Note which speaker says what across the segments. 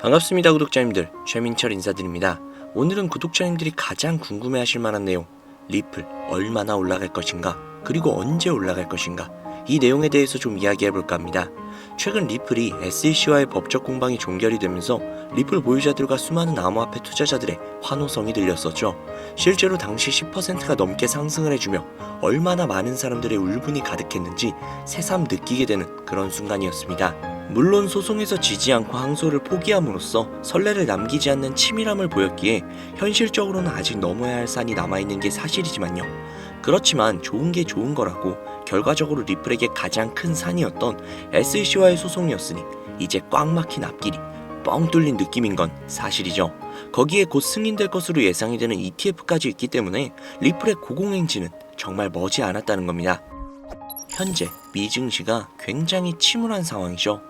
Speaker 1: 반갑습니다. 구독자님들, 최민철 인사드립니다. 오늘은 구독자님들이 가장 궁금해하실 만한 내용, 리플 얼마나 올라갈 것인가, 그리고 언제 올라갈 것인가, 이 내용에 대해서 좀 이야기해볼까 합니다. 최근 리플이 SEC와의 법적 공방이 종결이 되면서 리플 보유자들과 수많은 암호화폐 투자자들의 환호성이 들렸었죠. 실제로 당시 10%가 넘게 상승을 해주며 얼마나 많은 사람들의 울분이 가득했는지 새삼 느끼게 되는 그런 순간이었습니다. 물론 소송에서 지지 않고 항소를 포기함으로써 선례를 남기지 않는 치밀함을 보였기에 현실적으로는 아직 넘어야 할 산이 남아있는 게 사실이지만요. 그렇지만 좋은 게 좋은 거라고 결과적으로 리플에게 가장 큰 산이었던 SEC와의 소송이었으니 이제 꽉 막힌 앞길이 뻥 뚫린 느낌인 건 사실이죠. 거기에 곧 승인될 것으로 예상이 되는 ETF까지 있기 때문에 리플의 고공행진은 정말 머지 않았다는 겁니다. 현재 미증시가 굉장히 침울한 상황이죠.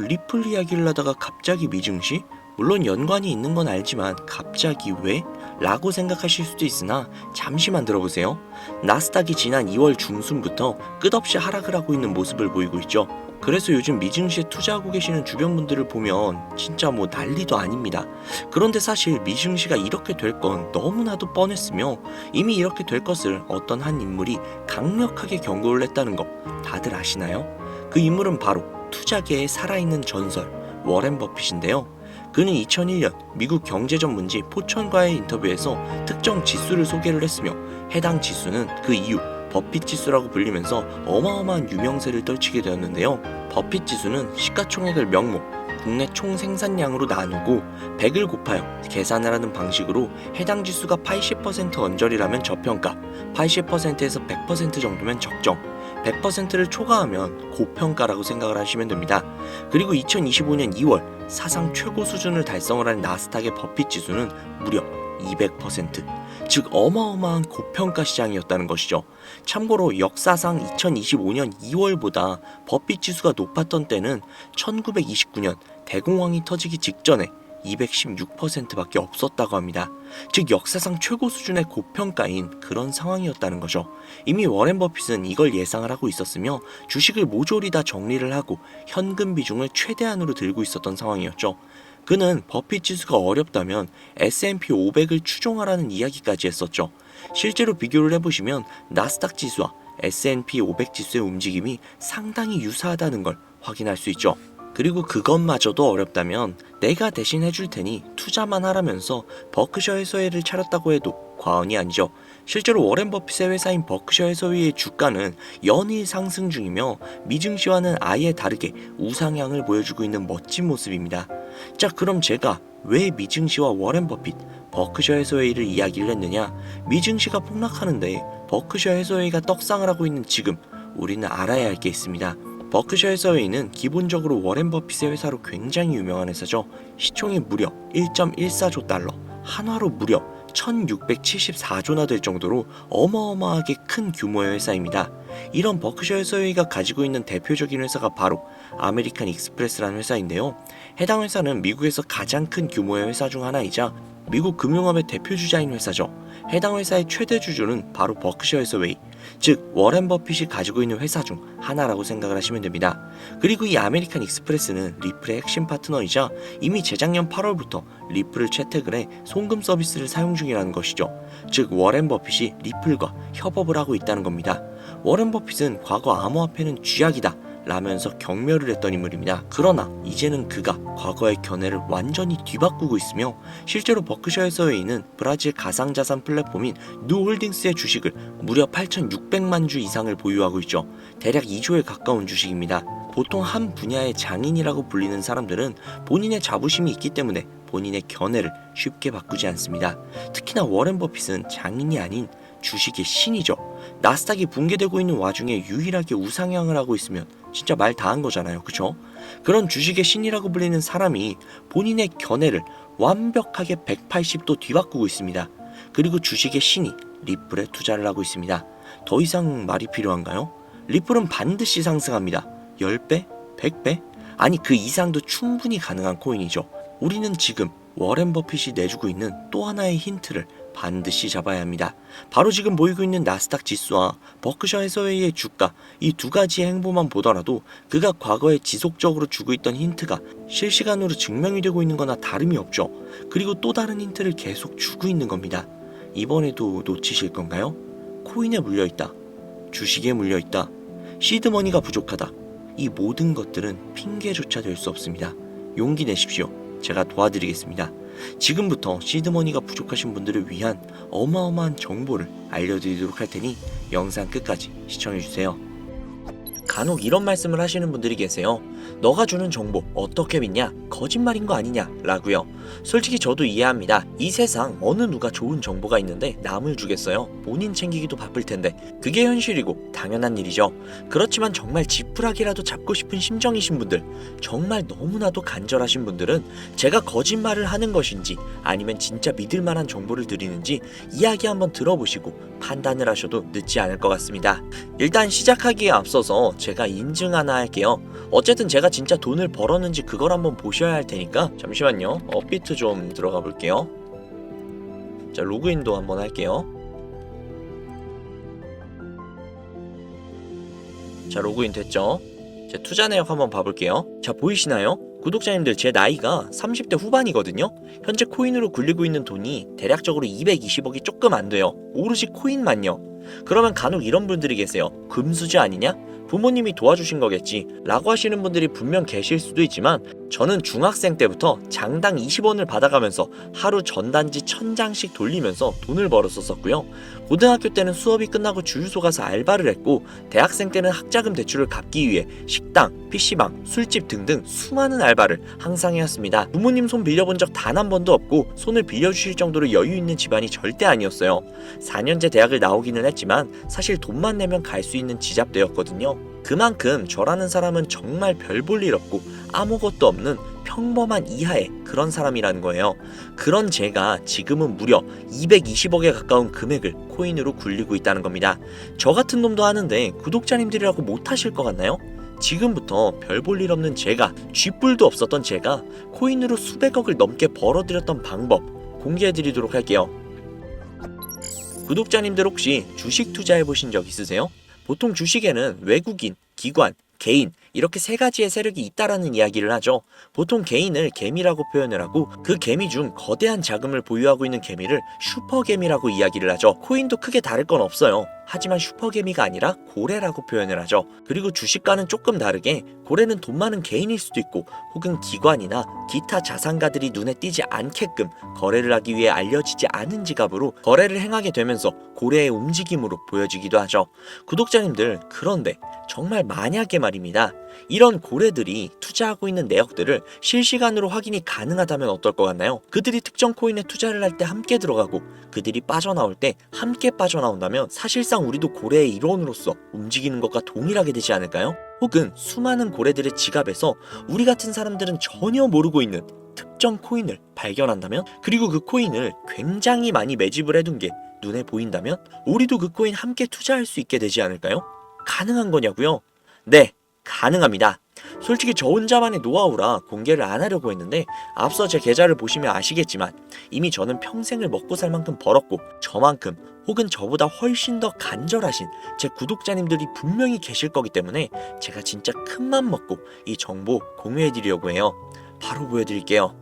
Speaker 1: 리플 이야기를 하다가 갑자기 미증시? 물론 연관이 있는 건 알지만 갑자기 왜? 라고 생각하실 수도 있으나 잠시만 들어보세요. 나스닥이 지난 2월 중순부터 끝없이 하락을 하고 있는 모습을 보이고 있죠. 그래서 요즘 미증시에 투자하고 계시는 주변 분들을 보면 진짜 뭐 난리도 아닙니다. 그런데 사실 미증시가 이렇게 될 건 너무나도 뻔했으며 이미 이렇게 될 것을 어떤 한 인물이 강력하게 경고를 했다는 거 다들 아시나요? 그 인물은 바로 투자계의 살아있는 전설 워렌 버핏인데요. 그는 2001년 미국 경제전문지 포천과의 인터뷰에서 특정 지수를 소개를 했으며 해당 지수는 그 이후 버핏 지수라고 불리면서 어마어마한 유명세를 떨치게 되었는데요. 버핏 지수는 시가총액을 명목, 국내 총 생산량으로 나누고 100을 곱하여 계산을 하는 방식으로 해당 지수가 80% 언저리라면 저평가, 80%에서 100% 정도면 적정, 100%를 초과하면 고평가라고 생각을 하시면 됩니다. 그리고 2025년 2월 사상 최고 수준을 달성을 한 나스닥의 버핏 지수는 무려 200%, 즉 어마어마한 고평가 시장이었다는 것이죠. 참고로 역사상 2025년 2월보다 버핏 지수가 높았던 때는 1929년 대공황이 터지기 직전에 216%밖에 없었다고 합니다. 즉 역사상 최고 수준의 고평가인 그런 상황이었다는 거죠. 이미 워렌 버핏은 이걸 예상을 하고 있었으며 주식을 모조리 다 정리를 하고 현금 비중을 최대한으로 들고 있었던 상황이었죠. 그는 버핏 지수가 어렵다면 S&P 500을 추종하라는 이야기까지 했었죠. 실제로 비교를 해보시면 나스닥 지수와 S&P 500 지수의 움직임이 상당히 유사하다는 걸 확인할 수 있죠. 그리고 그것마저도 어렵다면 내가 대신 해줄 테니 투자만 하라면서 버크셔 해서웨이를 차렸다고 해도 과언이 아니죠. 실제로 워렌 버핏의 회사인 버크셔 해서웨이의 주가는 연일 상승 중이며 미증시와는 아예 다르게 우상향을 보여주고 있는 멋진 모습입니다. 자, 그럼 제가 왜 미증시와 워렌 버핏, 버크셔 해서웨이를 이야기를 했느냐? 미증시가 폭락하는데 버크셔 해서웨이가 떡상을 하고 있는 지금 우리는 알아야 할 게 있습니다. 버크셔 해서웨이는 기본적으로 워렌 버핏의 회사로 굉장히 유명한 회사죠. 시총이 무려 1.14조 달러, 한화로 무려 1674조나 될 정도로 어마어마하게 큰 규모의 회사입니다. 이런 버크셔 해서웨이가 가지고 있는 대표적인 회사가 바로 아메리칸 익스프레스라는 회사인데요. 해당 회사는 미국에서 가장 큰 규모의 회사 중 하나이자 미국 금융업의 대표주자인 회사죠. 해당 회사의 최대 주주는 바로 버크셔 해서웨이, 즉 워렌 버핏이 가지고 있는 회사 중 하나라고 생각을 하시면 됩니다. 그리고 이 아메리칸 익스프레스는 리플의 핵심 파트너이자 이미 재작년 8월부터 리플을 채택을 해 송금 서비스를 사용 중이라는 것이죠. 즉 워렌 버핏이 리플과 협업을 하고 있다는 겁니다. 워렌 버핏은 과거 암호화폐는 쥐약이다 라면서 경멸을 했던 인물입니다. 그러나 이제는 그가 과거의 견해를 완전히 뒤바꾸고 있으며 실제로 버크셔 해서웨이는 브라질 가상자산 플랫폼인 누홀딩스의 주식을 무려 8,600만 주 이상을 보유하고 있죠. 대략 2조에 가까운 주식입니다. 보통 한 분야의 장인이라고 불리는 사람들은 본인의 자부심이 있기 때문에 본인의 견해를 쉽게 바꾸지 않습니다. 특히나 워렌 버핏은 장인이 아닌 주식의 신이죠. 나스닥이 붕괴되고 있는 와중에 유일하게 우상향을 하고 있으면 진짜 말 다 한 거잖아요. 그쵸? 그런 주식의 신이라고 불리는 사람이 본인의 견해를 완벽하게 180도 뒤바꾸고 있습니다. 그리고 주식의 신이 리플에 투자를 하고 있습니다. 더 이상 말이 필요한가요? 리플은 반드시 상승합니다. 10배? 100배? 아니 그 이상도 충분히 가능한 코인이죠. 우리는 지금 워렌 버핏이 내주고 있는 또 하나의 힌트를 반드시 잡아야 합니다. 바로 지금 보이고 있는 나스닥 지수와 버크셔 해서웨이의 주가, 이 두 가지의 행보만 보더라도 그가 과거에 지속적으로 주고 있던 힌트가 실시간으로 증명이 되고 있는 거나 다름이 없죠. 그리고 또 다른 힌트를 계속 주고 있는 겁니다. 이번에도 놓치실 건가요? 코인에 물려있다, 주식에 물려있다, 시드머니가 부족하다, 이 모든 것들은 핑계조차 될 수 없습니다. 용기 내십시오. 제가 도와드리겠습니다. 지금부터 시드머니가 부족하신 분들을 위한 어마어마한 정보를 알려드리도록 할 테니 영상 끝까지 시청해주세요. 간혹 이런 말씀을 하시는 분들이 계세요. 너가 주는 정보 어떻게 믿냐? 거짓말인 거 아니냐? 라고요. 솔직히 저도 이해합니다. 이 세상 어느 누가 좋은 정보가 있는데 남을 주겠어요? 본인 챙기기도 바쁠 텐데. 그게 현실이고 당연한 일이죠. 그렇지만 정말 지푸라기라도 잡고 싶은 심정이신 분들, 정말 너무나도 간절하신 분들은 제가 거짓말을 하는 것인지 아니면 진짜 믿을 만한 정보를 드리는지 이야기 한번 들어보시고 판단을 하셔도 늦지 않을 것 같습니다. 일단 시작하기에 앞서서 제가 인증 하나 할게요. 어쨌든 제가 진짜 돈을 벌었는지 그걸 한번 보셔야 할 테니까 잠시만요. 업비트 좀 들어가 볼게요. 자, 로그인도 한번 할게요. 자, 로그인 됐죠? 제 투자 내역 한번 봐볼게요. 자, 보이시나요? 구독자님들, 제 나이가 30대 후반이거든요. 현재 코인으로 굴리고 있는 돈이 대략적으로 220억이 조금 안 돼요. 오로지 코인만요. 그러면 간혹 이런 분들이 계세요. 금수저 아니냐? 부모님이 도와주신 거겠지 라고 하시는 분들이 분명 계실 수도 있지만, 저는 중학생 때부터 장당 20원을 받아가면서 하루 전단지 1000장씩 돌리면서 돈을 벌었었고요. 고등학교 때는 수업이 끝나고 주유소 가서 알바를 했고, 대학생 때는 학자금 대출을 갚기 위해 식당, PC방, 술집 등등 수많은 알바를 항상 해왔습니다. 부모님 손 빌려본 적 단 한 번도 없고 손을 빌려주실 정도로 여유 있는 집안이 절대 아니었어요. 4년제 대학을 나오기는 했지만 사실 돈만 내면 갈 수 있는 지잡대였거든요. 그만큼 저라는 사람은 정말 별 볼 일 없고 아무것도 없는 평범한 이하의 그런 사람이라는 거예요. 그런 제가 지금은 무려 220억에 가까운 금액을 코인으로 굴리고 있다는 겁니다. 저 같은 놈도 하는데 구독자님들이라고 못하실 것 같나요? 지금부터 별 볼 일 없는 제가, 쥐뿔도 없었던 제가 코인으로 수백억을 넘게 벌어들였던 방법 공개해드리도록 할게요. 구독자님들 혹시 주식 투자해보신 적 있으세요? 보통 주식에는 외국인, 기관, 개인 이렇게 세 가지의 세력이 있다라는 이야기를 하죠. 보통 개인을 개미라고 표현을 하고 그 개미 중 거대한 자금을 보유하고 있는 개미를 슈퍼개미라고 이야기를 하죠. 코인도 크게 다를 건 없어요. 하지만 슈퍼개미가 아니라 고래라고 표현을 하죠. 그리고 주식과는 조금 다르게 고래는 돈 많은 개인일 수도 있고 혹은 기관이나 기타 자산가들이 눈에 띄지 않게끔 거래를 하기 위해 알려지지 않은 지갑으로 거래를 행하게 되면서 고래의 움직임으로 보여지기도 하죠. 구독자님들, 그런데 정말 만약에 말입니다. 이런 고래들이 투자하고 있는 내역들을 실시간으로 확인이 가능하다면 어떨 것 같나요? 그들이 특정 코인에 투자를 할 때 함께 들어가고 그들이 빠져나올 때 함께 빠져나온다면 사실상 우리도 고래의 일원으로서 움직이는 것과 동일하게 되지 않을까요? 혹은 수많은 고래들의 지갑에서 우리 같은 사람들은 전혀 모르고 있는 특정 코인을 발견한다면, 그리고 그 코인을 굉장히 많이 매집을 해둔 게 눈에 보인다면 우리도 그 코인 함께 투자할 수 있게 되지 않을까요? 가능한 거냐고요? 네, 가능합니다. 솔직히 저 혼자만의 노하우라 공개를 안 하려고 했는데 앞서 제 계좌를 보시면 아시겠지만 이미 저는 평생을 먹고 살 만큼 벌었고 저만큼 혹은 저보다 훨씬 더 간절하신 제 구독자님들이 분명히 계실 거기 때문에 제가 진짜 큰맘 먹고 이 정보 공유해드리려고 해요. 바로 보여드릴게요.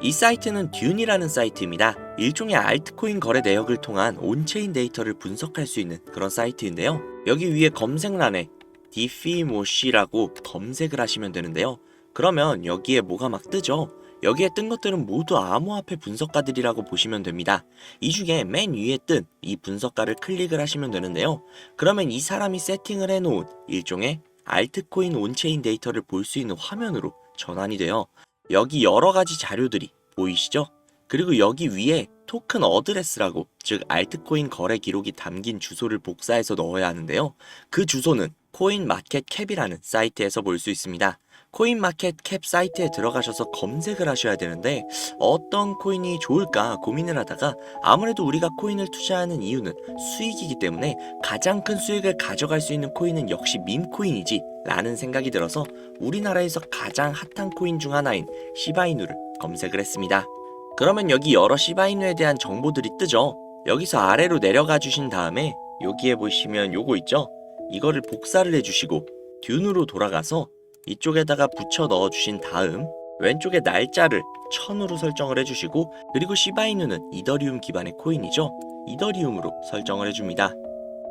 Speaker 1: 이 사이트는 듄이라는 사이트입니다. 일종의 알트코인 거래 내역을 통한 온체인 데이터를 분석할 수 있는 그런 사이트인데요. 여기 위에 검색란에 디피모시라고 검색을 하시면 되는데요. 그러면 여기에 뭐가 막 뜨죠? 여기에 뜬 것들은 모두 암호화폐 분석가들이라고 보시면 됩니다. 이 중에 맨 위에 뜬 이 분석가를 클릭을 하시면 되는데요. 그러면 이 사람이 세팅을 해놓은 일종의 알트코인 온체인 데이터를 볼 수 있는 화면으로 전환이 돼요. 여기 여러 가지 자료들이 보이시죠? 그리고 여기 위에 토큰 어드레스라고, 즉 알트코인 거래 기록이 담긴 주소를 복사해서 넣어야 하는데요. 그 주소는 코인마켓캡이라는 사이트에서 볼 수 있습니다. 코인마켓캡 사이트에 들어가셔서 검색을 하셔야 되는데 어떤 코인이 좋을까 고민을 하다가 아무래도 우리가 코인을 투자하는 이유는 수익이기 때문에 가장 큰 수익을 가져갈 수 있는 코인은 역시 밈코인이지 라는 생각이 들어서 우리나라에서 가장 핫한 코인 중 하나인 시바이누를 검색을 했습니다. 그러면 여기 여러 시바이누에 대한 정보들이 뜨죠. 여기서 아래로 내려가 주신 다음에 여기에 보시면 요거 있죠? 이거를 복사를 해주시고 듄으로 돌아가서 이쪽에다가 붙여 넣어 주신 다음 왼쪽에 날짜를 1000으로 설정을 해주시고, 그리고 시바이누는 이더리움 기반의 코인이죠. 이더리움으로 설정을 해줍니다.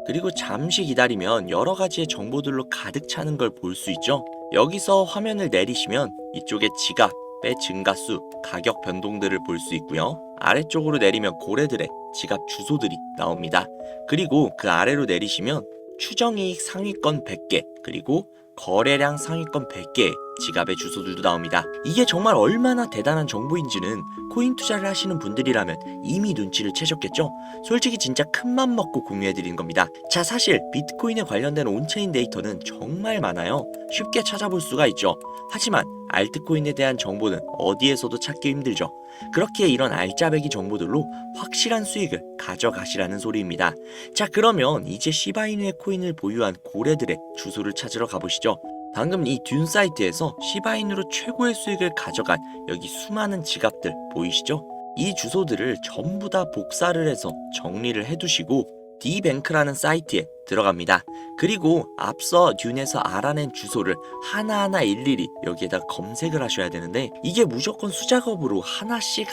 Speaker 1: 그리고 잠시 기다리면 여러 가지의 정보들로 가득 차는 걸 볼 수 있죠. 여기서 화면을 내리시면 이쪽에 지갑의 증가수, 가격 변동들을 볼 수 있고요. 아래쪽으로 내리면 고래들의 지갑 주소들이 나옵니다. 그리고 그 아래로 내리시면 추정이익 상위권 100개, 그리고 거래량 상위권 100개의 지갑의 주소들도 나옵니다. 이게 정말 얼마나 대단한 정보인지는 코인 투자를 하시는 분들이라면 이미 눈치를 채셨겠죠? 솔직히 진짜 큰맘 먹고 공유해드린 겁니다. 자, 사실 비트코인에 관련된 온체인 데이터는 정말 많아요. 쉽게 찾아볼 수가 있죠. 하지만 알트코인에 대한 정보는 어디에서도 찾기 힘들죠. 그렇기에 이런 알짜배기 정보들로 확실한 수익을 가져가시라는 소리입니다. 자, 그러면 이제 시바이누의 코인을 보유한 고래들의 주소를 찾으러 가보시죠. 방금 이 듄 사이트에서 시바이누로 최고의 수익을 가져간 여기 수많은 지갑들 보이시죠? 이 주소들을 전부 다 복사를 해서 정리를 해두시고 D뱅크라는 사이트에 들어갑니다. 그리고 앞서 듄에서 알아낸 주소를 하나하나 일일이 여기에다 검색을 하셔야 되는데, 이게 무조건 수작업으로 하나씩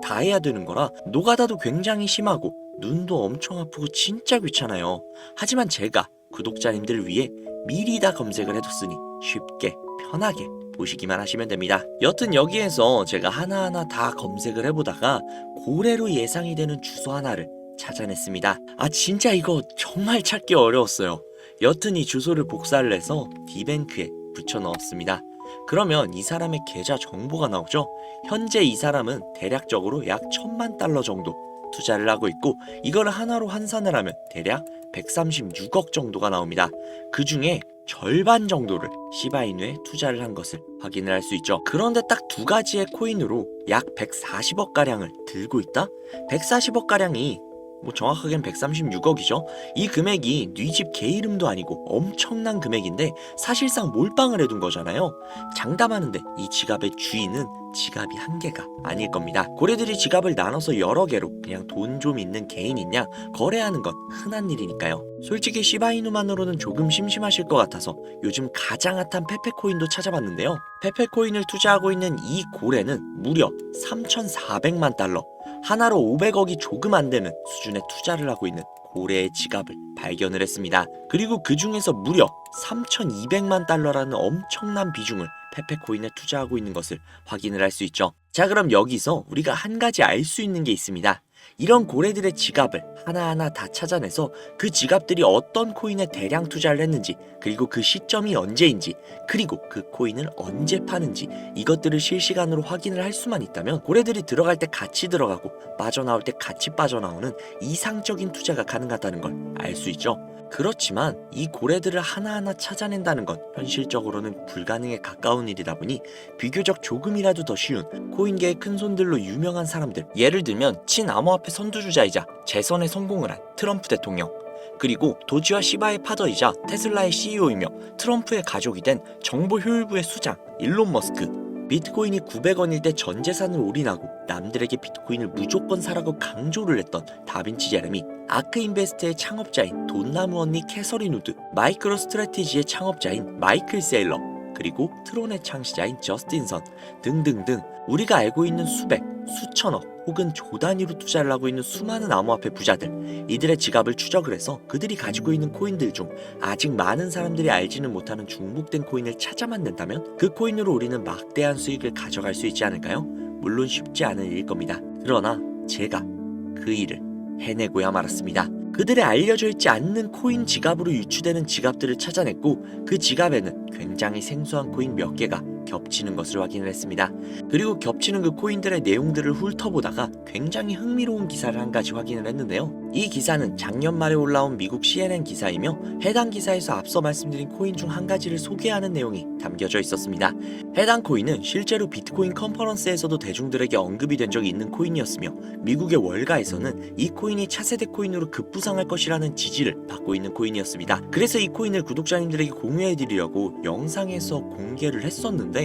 Speaker 1: 다 해야 되는 거라 노가다도 굉장히 심하고 눈도 엄청 아프고 진짜 귀찮아요. 하지만 제가 구독자님들 위해 미리 다 검색을 해뒀으니 쉽게 편하게 보시기만 하시면 됩니다. 여튼 여기에서 제가 하나하나 다 검색을 해보다가 고래로 예상이 되는 주소 하나를 찾아냈습니다. 아, 진짜 이거 정말 찾기 어려웠어요. 여튼 이 주소를 복사를 해서 D뱅크에 붙여 넣었습니다. 그러면 이 사람의 계좌 정보가 나오죠. 현재 이 사람은 대략적으로 약 1000만 달러 정도 투자를 하고 있고, 이거를 하나로 환산을 하면 대략 136억 정도가 나옵니다. 그 중에 절반 정도를 시바이누에 투자를 한 것을 확인을 할 수 있죠. 그런데 딱 두 가지의 코인으로 약 140억 가량을 들고 있다? 140억 가량이 정확하게는 136억이죠. 이 금액이 네 집 개 이름도 아니고 엄청난 금액인데 사실상 몰빵을 해둔 거잖아요. 장담하는데 이 지갑의 주인은 지갑이 한 개가 아닐 겁니다. 고래들이 지갑을 나눠서 여러 개로 그냥 돈 좀 있는 개인 있냐 거래하는 건 흔한 일이니까요. 솔직히 시바이누만으로는 조금 심심하실 것 같아서 요즘 가장 핫한 페페코인도 찾아봤는데요. 페페코인을 투자하고 있는 이 고래는 무려 3,400만 달러, 하나로 500억이 조금 안 되는 수준의 투자를 하고 있는 고래의 지갑을 발견을 했습니다. 그리고 그 중에서 무려 3,200만 달러라는 엄청난 비중을 페페코인에 투자하고 있는 것을 확인을 할 수 있죠. 자, 그럼 여기서 우리가 한 가지 알 수 있는 게 있습니다. 이런 고래들의 지갑을 하나하나 다 찾아내서 그 지갑들이 어떤 코인에 대량 투자를 했는지, 그리고 그 시점이 언제인지, 그리고 그 코인을 언제 파는지, 이것들을 실시간으로 확인을 할 수만 있다면 고래들이 들어갈 때 같이 들어가고 빠져나올 때 같이 빠져나오는 이상적인 투자가 가능하다는 걸 알 수 있죠. 그렇지만 이 고래들을 하나하나 찾아낸다는 건 현실적으로는 불가능에 가까운 일이다 보니 비교적 조금이라도 더 쉬운 코인계의 큰손들로 유명한 사람들, 예를 들면 친암호화폐 선두주자이자 재선에 성공을 한 트럼프 대통령, 그리고 도지와 시바의 파더이자 테슬라의 CEO이며 트럼프의 가족이 된 정보효율부의 수장 일론 머스크, 비트코인이 900원일 때 전 재산을 올인하고 남들에게 비트코인을 무조건 사라고 강조를 했던 다빈치 제레미, 아크인베스트의 창업자인 돈나무 언니 캐서린 우드, 마이크로 스트래티지의 창업자인 마이클 세일러, 그리고 트론의 창시자인 저스틴 선 등등등 우리가 알고 있는 수백, 수천억 혹은 조 단위로 투자를 하고 있는 수많은 암호화폐 부자들, 이들의 지갑을 추적을 해서 그들이 가지고 있는 코인들 중 아직 많은 사람들이 알지는 못하는 중복된 코인을 찾아만 낸다면 그 코인으로 우리는 막대한 수익을 가져갈 수 있지 않을까요? 물론 쉽지 않은 일일 겁니다. 그러나 제가 그 일을 해내고야 말았습니다. 그들의 알려져 있지 않는 코인 지갑으로 유추되는 지갑들을 찾아냈고, 그 지갑에는 굉장히 생소한 코인 몇 개가 겹치는 것을 확인을 했습니다. 그리고 겹치는 그 코인들의 내용들을 훑어보다가 굉장히 흥미로운 기사를 한 가지 확인을 했는데요. 이 기사는 작년 말에 올라온 미국 CNN 기사이며 해당 기사에서 앞서 말씀드린 코인 중 한 가지를 소개하는 내용이 담겨져 있었습니다. 해당 코인은 실제로 비트코인 컨퍼런스에서도 대중들에게 언급이 된 적이 있는 코인이었으며 미국의 월가에서는 이 코인이 차세대 코인으로 급부상할 것이라는 지지를 받고 있는 코인이었습니다. 그래서 이 코인을 구독자님들에게 공유해드리려고 영상에서 공개를 했었는데,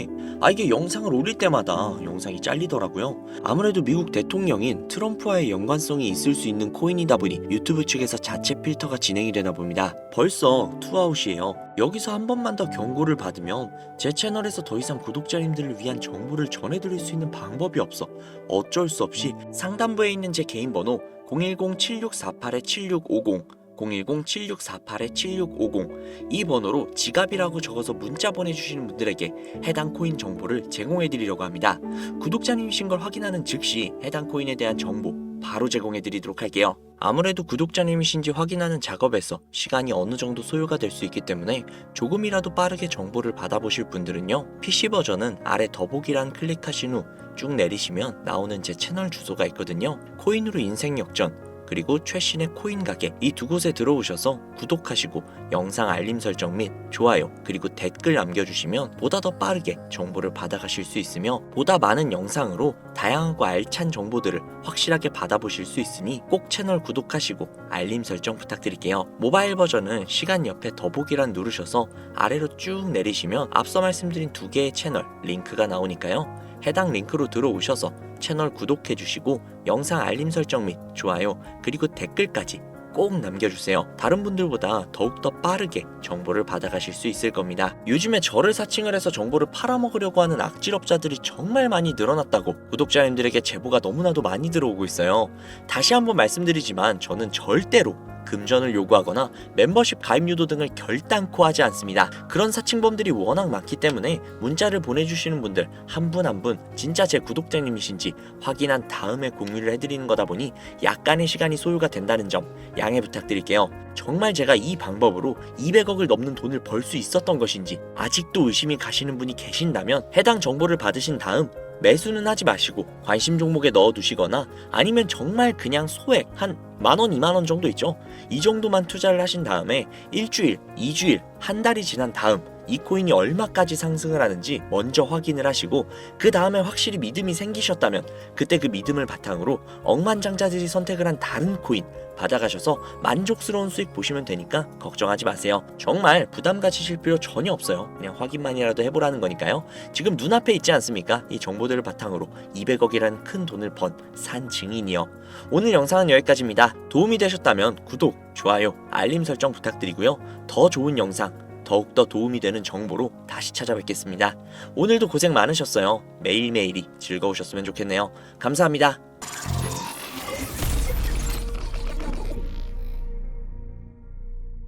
Speaker 1: 이게 영상을 올릴 때마다 때마다 영상이 잘리더라고요. 아무래도 미국 대통령인 트럼프와의 연관성이 있을 수 있는 코인이다 보니 유튜브 측에서 자체 필터가 진행이 되나 봅니다. 벌써 투아웃이에요. 여기서 한 번만 더 경고를 받으면 제 채널에서 더 이상 구독자님들을 위한 정보를 전해드릴 수 있는 방법이 없어 어쩔 수 없이 상단부에 있는 제 개인 번호 010-7648-7650 010-7648-7650 이 번호로 지갑이라고 적어서 문자 보내주시는 분들에게 해당 코인 정보를 제공해드리려고 합니다. 구독자님이신 걸 확인하는 즉시 해당 코인에 대한 정보 바로 제공해드리도록 할게요. 아무래도 구독자님이신지 확인하는 작업에서 시간이 어느 정도 소요가 될 수 있기 때문에 조금이라도 빠르게 정보를 받아보실 분들은요, PC 버전은 아래 더보기란 클릭하신 후 쭉 내리시면 나오는 제 채널 주소가 있거든요. 코인으로 인생 역전 그리고 최신의 코인 가게 이 두 곳에 들어오셔서 구독하시고 영상 알림 설정 및 좋아요 그리고 댓글 남겨주시면 보다 더 빠르게 정보를 받아가실 수 있으며 보다 많은 영상으로 다양하고 알찬 정보들을 확실하게 받아보실 수 있으니 꼭 채널 구독하시고 알림 설정 부탁드릴게요. 모바일 버전은 시간 옆에 더보기란 누르셔서 아래로 쭉 내리시면 앞서 말씀드린 두 개의 채널 링크가 나오니까요. 해당 링크로 들어오셔서 채널 구독해주시고 영상 알림 설정 및 좋아요 그리고 댓글까지 꼭 남겨주세요. 다른 분들보다 더욱더 빠르게 정보를 받아가실 수 있을 겁니다. 요즘에 저를 사칭을 해서 정보를 팔아먹으려고 하는 악질업자들이 정말 많이 늘어났다고 구독자님들에게 제보가 너무나도 많이 들어오고 있어요. 다시 한번 말씀드리지만 저는 절대로 금전을 요구하거나 멤버십 가입 유도 등을 결단코 하지 않습니다. 그런 사칭범들이 워낙 많기 때문에 문자를 보내주시는 분들 한 분 한 분 진짜 제 구독자님이신지 확인한 다음에 공유를 해드리는 거다 보니 약간의 시간이 소요가 된다는 점 양해 부탁드릴게요. 정말 제가 이 방법으로 200억을 넘는 돈을 벌 수 있었던 것인지 아직도 의심이 가시는 분이 계신다면 해당 정보를 받으신 다음 매수는 하지 마시고 관심 종목에 넣어두시거나 아니면 정말 그냥 소액 한 만원, 2만원 정도 있죠? 이 정도만 투자를 하신 다음에 일주일, 2주일, 한 달이 지난 다음 이 코인이 얼마까지 상승을 하는지 먼저 확인을 하시고 그 다음에 확실히 믿음이 생기셨다면 그때 그 믿음을 바탕으로 억만장자들이 선택을 한 다른 코인 받아가셔서 만족스러운 수익 보시면 되니까 걱정하지 마세요. 정말 부담 가지실 필요 전혀 없어요. 그냥 확인만이라도 해보라는 거니까요. 지금 눈앞에 있지 않습니까? 이 정보들을 바탕으로 200억이라는 큰 돈을 번 산 증인이요. 오늘 영상은 여기까지입니다. 도움이 되셨다면 구독, 좋아요, 알림 설정 부탁드리고요. 더 좋은 영상 더욱더 도움이 되는 정보로 다시 찾아뵙겠습니다. 오늘도 고생 많으셨어요. 매일매일이 즐거우셨으면 좋겠네요. 감사합니다.